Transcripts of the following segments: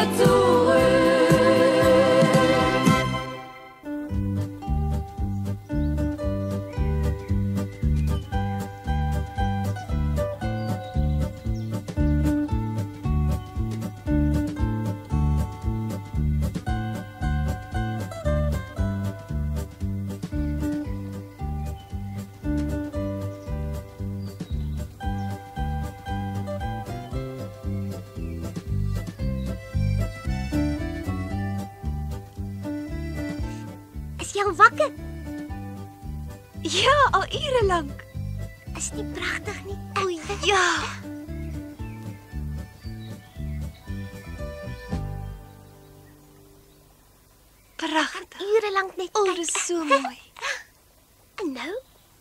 wieder zurück. Is jy al wakker? Ja, al ure lank. Is nie pragtig nie? O ja. Pragtig. Ure lank net O, kyk. dit is so mooi. En nou?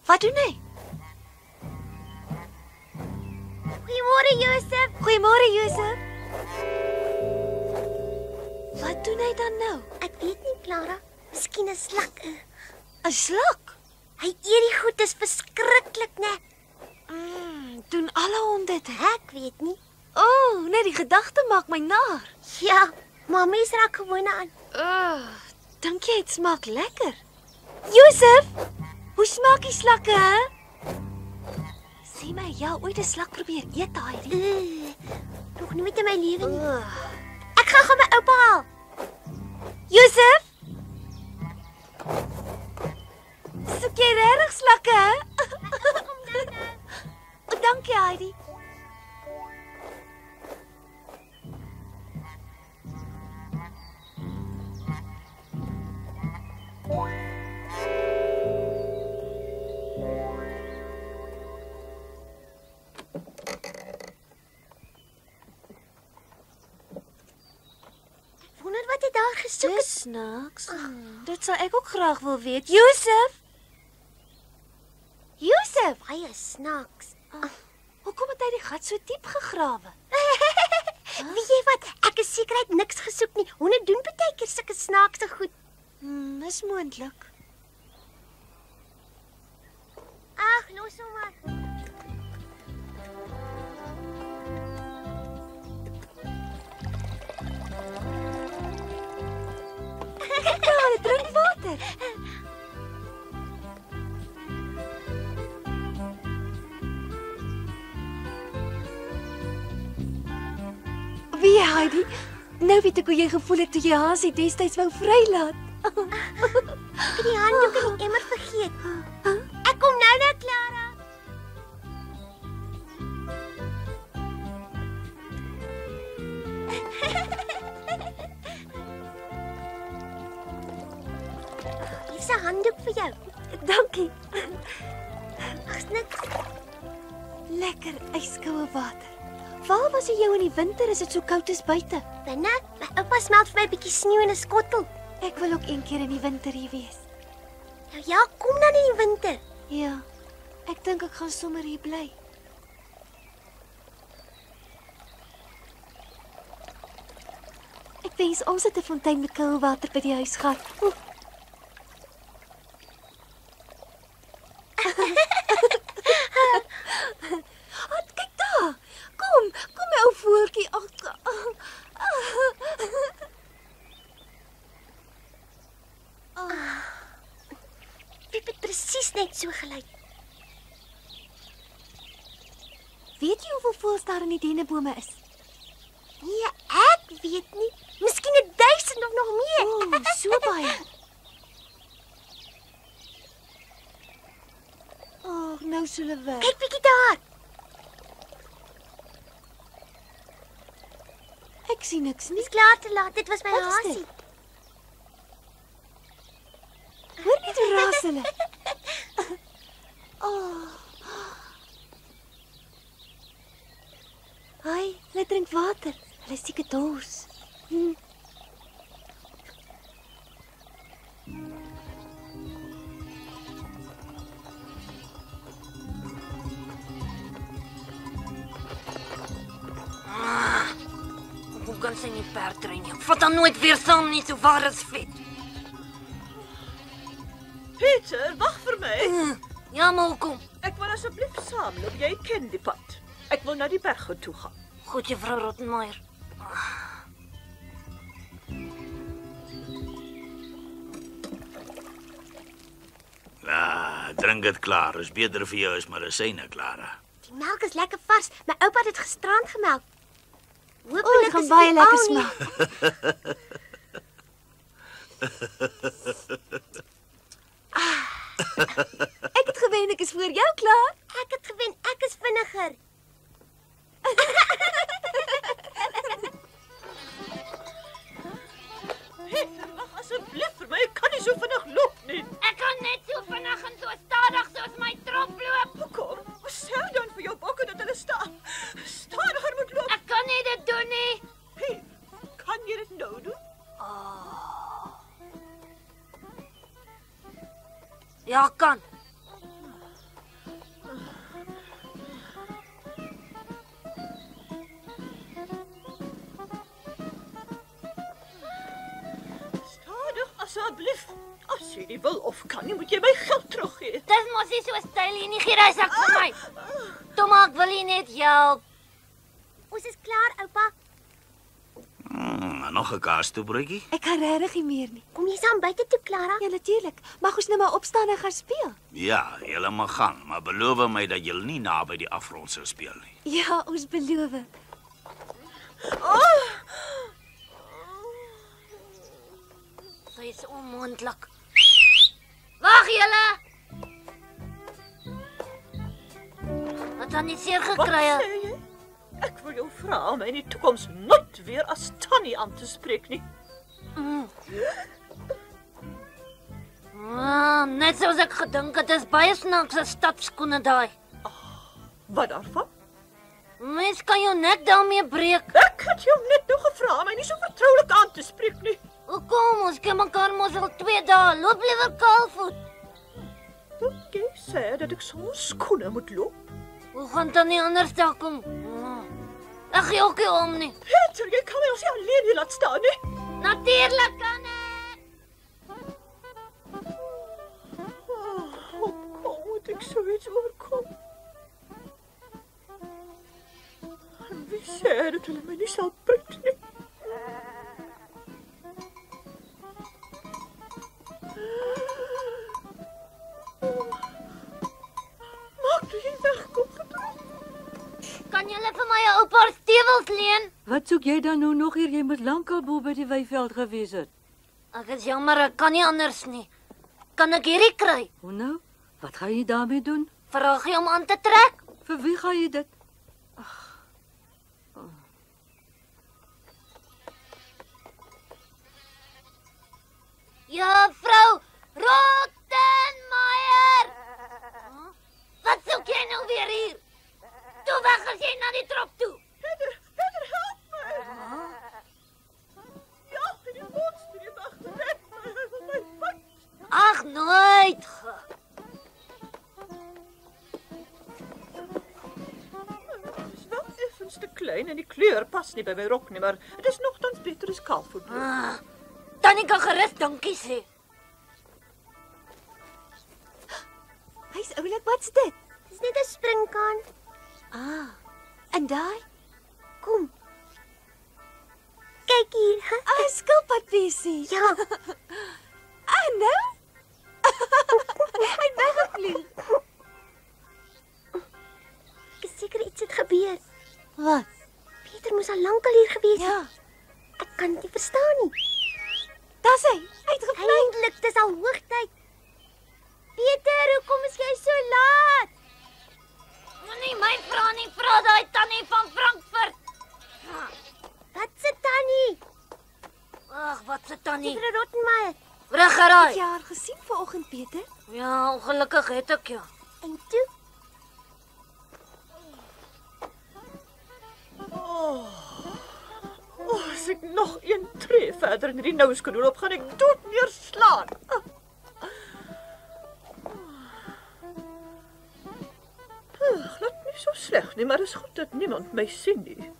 Wat doen hy? Goeiemôre Josef. Goeiemôre, Josef. Wat doen hy dan nou? Ek weet nie, Clara. Miskien 'n slak. 'n Slak? Hy eet die goed, is verskriklik, né? Doen alle honde dit? Ek weet nie. O, net die gedagte maak my naar. Ja, maar mens raak gewoon aan. Dink jy dit smaak lekker? Josef, hoe smaak die slakke, hè? Sê my, jy ooit 'n slak probeer eet, Heidi? Nog nooit in my lewe nie. Oh. Ek gaan my oupa haal. Josef? Soek jy regtig slakke, hè? Kom nou nou. O, dankie, Heidi. Wonder wat hy daar gesoek het. Dis snaaks. Dit sal ek ook graag wil weet. Josef? Josef, Hy is snaaks. hoekom het hy die gat so diep gegrawe? Weet jy wat? Ek is seker hy het niks gesoek nie. Honde doen baie keer sulke snaakse goed. Is moontlik. Ag, los hom maar. Ja, hy drink water. Wie, Heidi? Nou weet ek hoe jy gevoel het toe jy Hansie destyds wou vrylaat. Ek het die handdoek in die emmer vergeet. Ek kom nou, Clara. Hier's 'n handdoek vir jou. Dankie. Ag's niks. Lekker ijskoue water. Waar was jy in die winter as dit so koud is buite? Binne, my oupa smelt vir my 'n bietjie sneeu in 'n skottel. Ek wil ook een keer in die winter hier wees. Nou ja, kom dan in die winter. Ja, ek dink ek gaan sommer hier bly. Ek wens ons het 'n fontein met koue water by die huis gehad. Kyk daar. Kom my ou voeltjie. Piep het presies net so gelyk. Weet jy hoeveel voëls daar in die dennebome is? Nee, ek weet nie. Miskien 1000 of nog meer. O, so baie. Nou sal hulle weg. Kyk bietjie daar. Ek sien niks nie. Dis klaar te laat. Dit was my Wat is hasie. dit? Hoor net hoe raas hulle. Hi, hulle drink water. Hulle is seker dors. Hoe kan sy nie perdry nie? Ek vat dan nooit weer saam nie, so waar is vet. Peter, wag vir my. Ja, maar hoekom? Ek wil asseblief saamloop. Jy ken die pad. Ek wil na die berge toe gaan. Goed, juffrou Rottenmeier. Drink dit klaar, is beter vir jou as medisyne, Clara. Die melk is lekker vars. My oupa het dit gisterand gemelk. O, dit gaan baie lekker smaak. Ek het gewen, ek is voor jou klaar. Ek het gewen, ek is vinniger. Peter, wag asseblief vir my. Ek kan nie so vinnig loop nie. Ek kan net so vinnig en so stadig soos my trop loop. Hoekom? Sê dan vir jou bokke dat hulle stadiger moet loop. Ek kan nie dit doen nie. Hey, kan jy dit nou doen? Ja, kan. Stadig asseblief. As jy nie wil of kan nie, moet jy my geld teruggee. Dis mos nie so styl hier nie, gee daai sak vir my. Tom, ek wil nie net help. Ons is klaar, oupa. Nog 'n kaastoebroodjie? Ek kan regtig nie meer nie. Kom jy saam buite toe, Clara? Ja, natuurlik. Mag ons nou maar opstaan en gaan speel? Ja, julle mag gaan, maar beloof my dat julle nie naby die afgrond sou speel nie. Ja, ons beloof. Sy is onmoontlik. Wag julle. Wat dan nie seer Wat gekry het? sê jy? Ek wil jou vra om in die toekoms nooit weer as Tannie aan te spreek nie. Net soos ek gedink het, is baie snaakse stapskoene daai. Wat daarvan? Mens kan jou nek daarmee breek. Ek het jou net nou gevra om my nie so vertroulik aan te spreek nie. Hoekom? Ons ken mekaar mos al 2 dae. Loop liewer kaalvoet. Dink jy sê dat ek sonder skoene moet loop? Hoe gaan dan nie anders daar kom? Ek gee ook nie om nie. Peter, jy kan my ons nie alleen hier laat staan nie. Natuurlik kan ek. Hoe moet ek so iets oorkom? En wie sê dat hulle my nie sal punt nie? Maak toe jy wegkom gedroom. Kan julle vir my 'n ou paar stewels leen? Wat soek jy dan nou nog hier? Jy moet lankal bo by die weiveld gewees het. Ek is jammer, ek kan nie anders nie. Kan ek hierdie kry? Hoe nou? Wat gaan jy daarmee doen? Vraag jy om aan te trek? Vir wie gaan jy dit? Juffrou Rottenmeier! Wat soek jy nou weer hier? Toe weg as jy na die trop toe. Peter, help my! Ja, die monster het agterred my pad. Ag, nooit. Het is wel effens te klein en die kleur pas nie by my rok nie, maar dit is nogtans beter as kaalvoet. Tannie kan gerus dankie sê. Hy's oulik, wat's dit? Dis net 'n springkaan. En daai? Kom. Kyk hier. Skilpadbesie. Ja, Nou? Hy het weggevlieg. ek is seker iets het gebeur. Wat? Peter moes al lankal hier gewees het. Ja, Ek kan dit nie verstaan nie. dis hy. Hy het gevlieg. Eindelik, dis al hoogtyd. Peter, hoekom is jy so laat? Moenie my vra nie, vra daai tannie van Frankfurt. Wat se tannie? Ag, wat se tannie? Juffrou Rottenmeier. Reggeraai. Het jy haar gesien vanoggend, Peter? Ja, ongelukkig het ek ja. En toe? As ek nog een tree verder in die nouskoen loop, gaan ek dood neerslaan. Glad nie so sleg nie, maar is goed dat niemand my sien nie.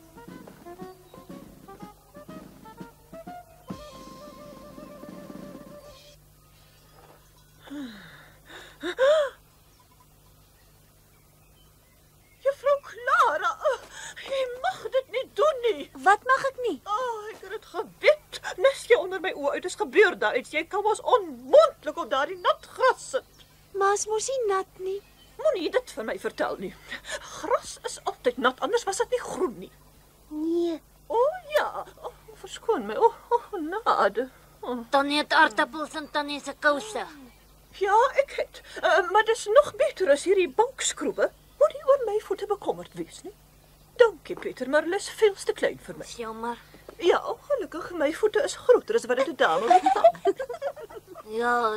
Juffrou Clara, jy mag dit nie doen nie. Wat mag ek nie? Ek het dit geweet. Nes jy onder my oë uit is gebeur daar iets. Jy kan mos onmoontlik op daardie nat gras sit. Maar is mos nie nat nie. Moenie dit vir my vertel nie. Gras is altyd nat, anders was dit nie groen nie. Nee. O ja, verskoon my. Nade. Tannie het aardappels en tannie se kouse. Ja, ek het. Maar dis nog beter as hierdie bankskroewe. Moenie oor my voete bekommerd wees nie. Dankie Pieter, maar hulle is veel te klein vir my. Jammer. Ja, gelukkig my voete is groter as wat dit 'n dame moet vang. Ja,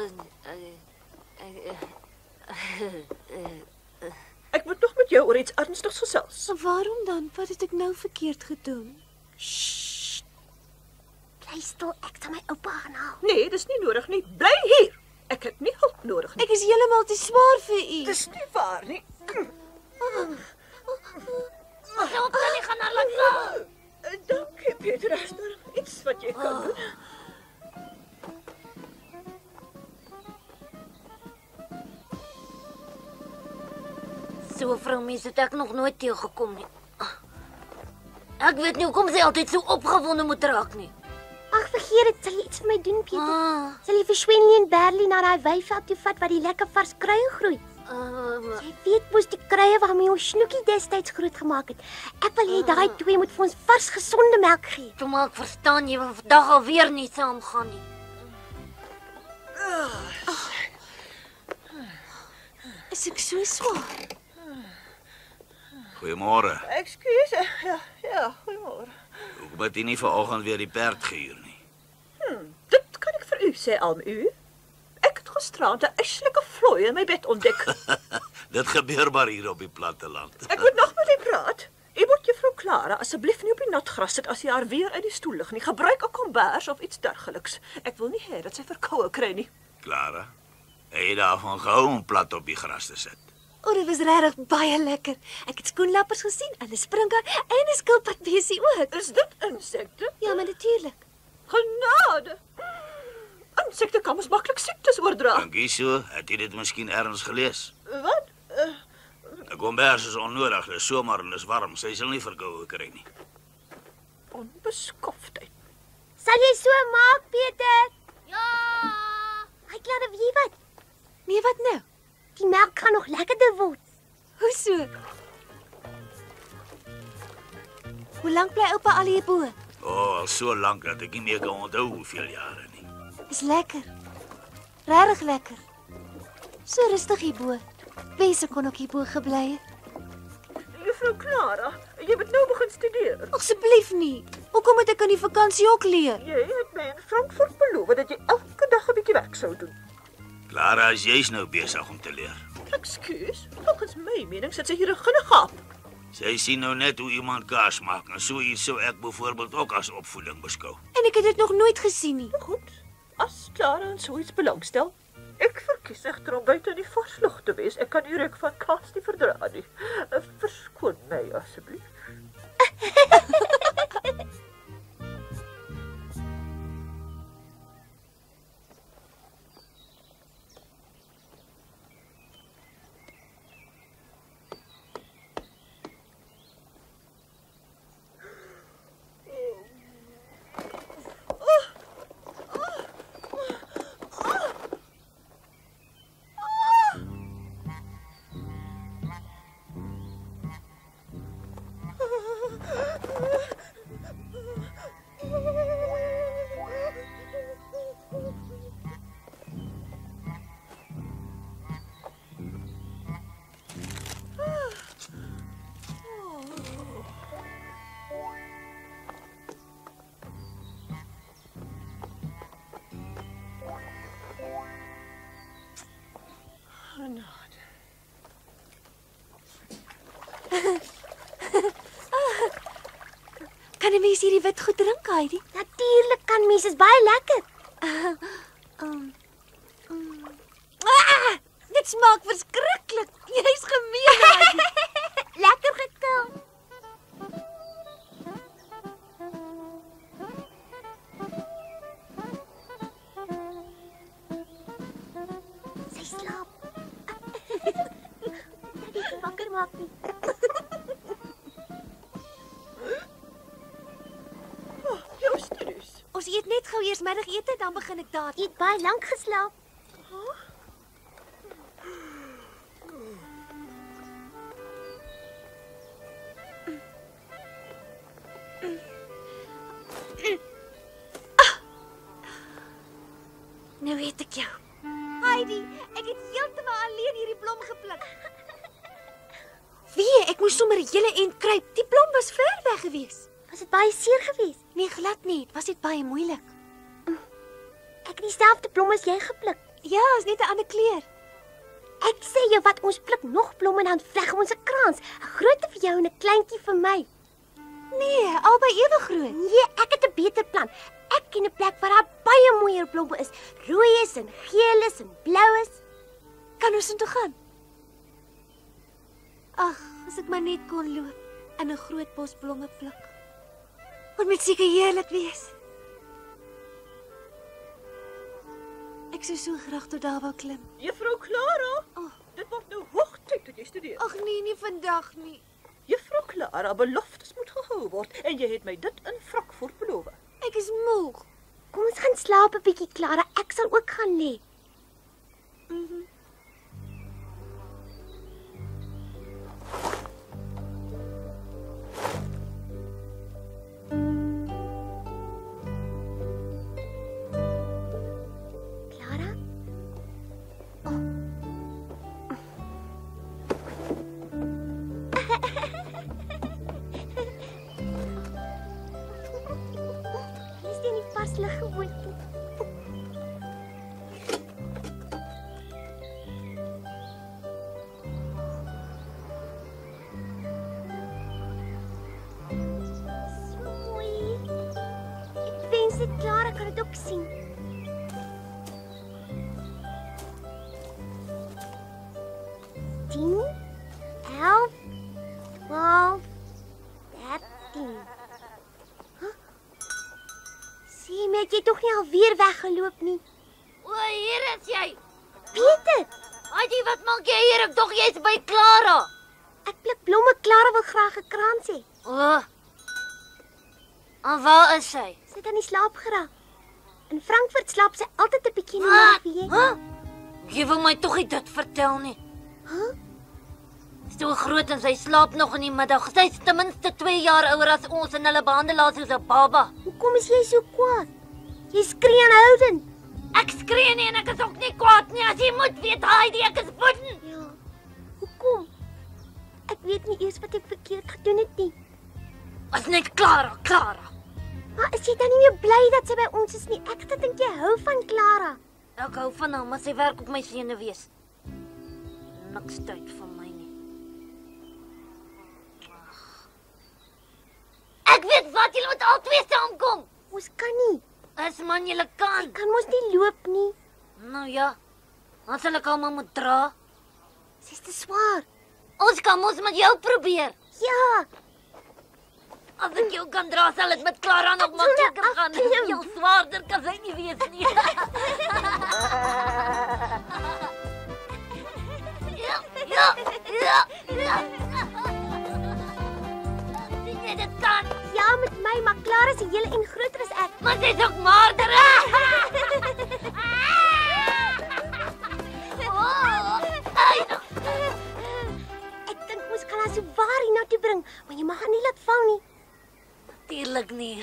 Ek moet nog met jou oor iets ernstigs gesels. Maar waarom dan? Wat het ek nou verkeerd gedoen? Bly stil, ek sal my oupa gaan haal. Nee, dis nie nodig nie. Bly hier. Ek het nie hulp nodig nie. Ek is heeltemal te swaar vir u. Dis nie waar nie. Ons tannie gaan haar laat val. Dankie Pieter, is daar iets wat jy kan doen? So 'n vrou mens het ek nog nooit teëgekom nie. Ek weet nie hoekom sy altyd so opgewonde moet raak nie. Ag, vergeet dit, sal jy iets vir my doen, Pieter? Sal jy vir Swenlie en Berlie na daai weiveld toe vat waar die lekker vars kruie groei? Jy weet mos die kruie waarmee ons Snoekie destyds groot gemaak het. Ek wil hê daai twee moet vir ons vars gesonde melk gee. Toe maar ek verstaan jy wil vandag alweer nie saamgaan nie. Is ek so swaar? Goeiemôre. Ekskuus. Ja, goeiemôre. Hoekom het jy nie vanoggend weer die perd gehuur nie? Dit kan ek vir u sê, u. Ek het gisterand 'n eislike vlooi in my bed ontdek. Dit gebeur maar hier op die platteland. Ek moet nog met u praat. U moet juffrou Clara asseblief nie op die nat gras sit as jy haar weer uit die stoel lig nie. Gebruik 'n kombers of iets dergeliks. Ek wil nie hê dat sy verkoue kry nie. Clara, het jy daarvan gehou om plat op die gras te sit? O, dit was regtig baie lekker. Ek het skoenlappers gesien, 'n sprinker en 'n skilpadbesie ook. Is dit insekte? Ja, maar natuurlik. Genade. Insekte kan mos maklik siektes oordra. Dankie so, het jy dit miskien ergens gelees? Wat? 'n Kombers is onnodig, dis somer en dis warm, sy sal nie verkoue kry nie. Onbeskoftheid. Sal jy so maak, Pieter? Ja! Hy Clara, weet jy wat? Nee, wat nou? Die melk gaan nog lekkerder word. Hoe so? Hoe lank bly oupa al hierbo? Al so lank dat ek nie meer kan onthou hoeveel jare nie. Is lekker. Regtig lekker. So rustig hierbo. Wese kon ook hierbo gebly het. Juffrou Clara, jy moet nou begin studeer. Asseblief nie. Hoekom moet ek aan die vakansie ook leer? Jy het my in Frankfurt beloof dat jy elke dag 'n bietjie werk sou doen. Clara, jy's nou besig om te leer. Ekskuus, volgens my mening sit sy hier 'n ginnegaap. Sy sien nou net hoe iemand kaas maak en so iets sou ek byvoorbeeld ook as opvoeding beskou. En ek het dit nog nooit gesien nie. Goed, as Clara in so iets belangstel. Ek verkies egter om buite in die vars lug te wees. Ek kan die reuk van kaas nie verdra nie. Verskoon my asseblief. Kan 'n mens hierdie wit goed drink, Heidi? Natuurlik kan mens, is baie lekker. Dit smaak verskriklik. Jy's gemeen, Heidi. Lekker gekil. Sy slaap. Dit is wakker maak nie. Jou studies. Ons eet net gou eers middagete, dan begin ek daar. Jy het baie lank geslaap. Nou weet ek jou. Heidi, ek het heeltemal alleen hierdie blom gepluk. Wie, ek moes sommer 'n hele end kruip. Die blom was ver weg gewees. Was dit baie seer geweest? Nee, glad nie. Dit was net baie moeilik. Ek het dieselfde blom as jy gepluk. Ja, is net 'n ander kleur. Ek sê jou wat, ons pluk nog blomme en dan vleg ons 'n krans. 'n Groote vir jou en 'n kleintjie vir my. Nee, albei ewe groot. Nee, ek het 'n beter plan. Ek ken 'n plek waar daar baie mooier blomme is. Rooi is en geel is en blou is. Kan ons intoe gaan? Ag, as ek maar net kon loop en 'n groot bos blomme pluk. Dit moet seker heerlik wees. Ek sou so graag tot daar wou klim. Juffrou Clara, dit word nou hoogtyd dat jy studeer. Ag nee, nie vandag nie. Juffrou Clara, beloftes moet gehou word en jy het my dit in Frankfurt beloof. Ek is moeg. Kom ons gaan slaap 'n bietjie, Clara. Ek sal ook gaan lê. Clara? Is dit nie vaslig geword nie? So mooi. Ek wens dit Clara kan dit ook sien. Tien, 11, 12, 13. Sien my, jy tog nie alweer weggeloop nie. O, hier is jy. Peter, Heidi, wat maak jy hier? Ek dog jy's by Clara. ek pluk blomme. Clara wil graag 'n krans hê. O. En waar is sy? Sy het aan die slaap geraak. In Frankfurt slaap sy altyd 'n bietjie in die Wat? nag, weet jy? Huh? Jy wil my tog nie dit vertel nie. Huh? So groot en sy slaap nog in die middag. Sy's ten minste 2 jaar ouer as ons en hulle behandel haar soos 'n baba. Hoekom is jy so kwaad? Jy skree aanhoudend. Ek skree nie en ek is ook nie kwaad nie. As jy moet weet, Heidi, ek is woedend. Ja. Hoekom? Ek weet nie eers wat ek verkeerd gedoen het nie. As net Clara. Maar is jy dan nie meer bly dat sy by ons is nie? Ek het gedink jy hou van Clara. Ek hou van haar, maar sy werk op my senuwees. Niks tyd vir my nie. Ek weet wat, julle moet albei saamkom. Ons kan nie. As man julle kan. Kan mos nie loop nie. Nou ja. Dan sal ek almal moet dra. Sy's te swaar. Ons kan mos met jou probeer. Ja. As ek jou kan dra, sal dit met Clara nog Ek wil makliker net gaan. afklim. Jou swaarder kan sy nie wees nie. Ja. Sien jy dit kan? Ja, met my, maar Clara is 'n hele en groter as ek. Maar sy's ook maarder. Ek dink ons kan haar so waar hiernatoe bring, maar jy mag haar nie laat val nie. Tuurlik nie.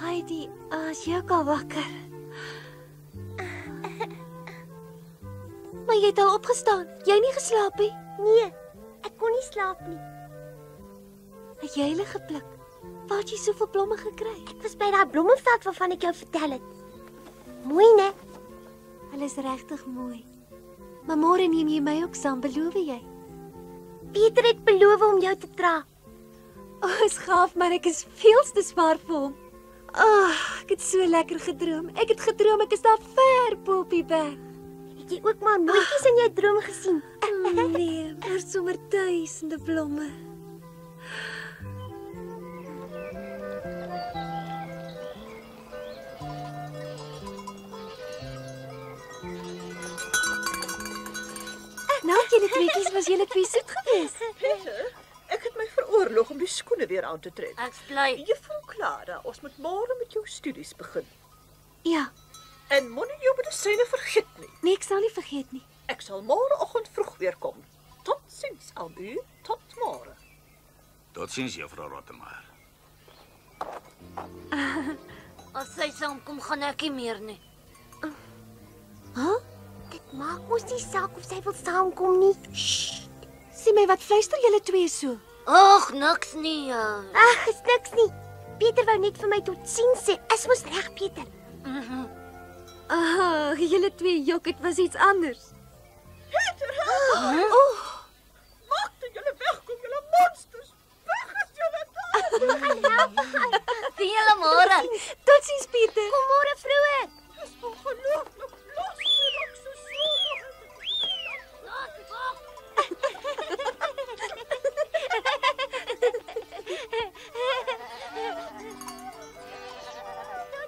Heidi, as jy ook al wakker. Maar jy het al opgestaan. Jy nie geslaap nie. Nee, ek kon nie slaap nie. Het jy hulle gepluk? Waar het jy soveel blomme gekry? Ek was by daai blommeveld waarvan ek jou vertel het. Mooi, né? Hulle is regtig mooi. Maar môre neem jy my ook saam, beloof jy? Peter het beloof om jou te dra. Is gaaf, maar ek is veel te swaar vir hom. Ek het so lekker gedroom. Ek het gedroom ek is daar ver bo op die berg. Het jy ook maar mooitjies in jou droom gesien? Nee, maar sommer duisende blomme. Nou, julle tweeetjies, was julle twee soet geweest. Peter, ek het my veroorloof om die skoene weer aan te trek. Ek's bly. Juffrou Clara, ons moet môre met jou studies begin. Ja, En moenie jou medisyne vergeet nie. nee, ek sal nie vergeet nie. Ek sal môreoggend vroeg weer kom. Totsiens, Albu. Tot môre. Totsiens, juffrou Rottenmeier. As sy saamkom, gaan ek nie meer nie. Dit maak mos nie saak of sy wil saamkom nie. Sien my, wat fluister julle twee so? Ag, niks nie. Ag, is niks nie. Pieter wou net vir my totsiens sê. Is mos reg, Pieter? Julle twee jok, dit was iets anders. Maak dat julle wegkom, julle monsters. Weg is julle. Sien julle môre. Totsiens, Pieter. Kom môre vroeg. Dis ongelooflik. Los my ook so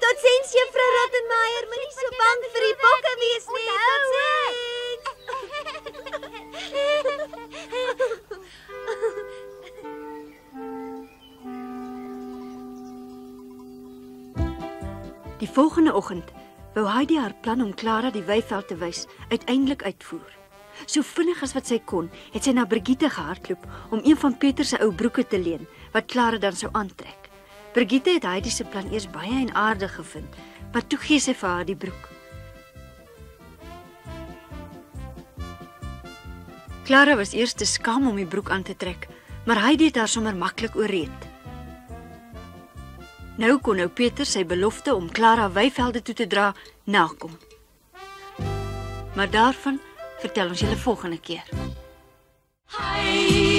Totsiens, juffrou Rottenmeier, moenie so bang vir die bokke wees nie. Die volgende oggend wou Heidi haar plan om Clara die weiveld te wys uiteindelik uitvoer. So vinnig as wat sy kon, het sy na Brigitte gehardloop om een van Pieter se ou broeke te leen wat Clara dan sou aantrek. Brigitte het Heidi se plan eers baie en aardig gevind, maar toe gee sy vir haar die broek. Clara was eers te skaam om die broek aan te trek, maar Heidi het haar sommer maklik oorreed. Nou kon Pieter sy belofte om Clara weivelde toe te dra nakom. Maar daarvan vertel ons julle volgende keer. Heidi.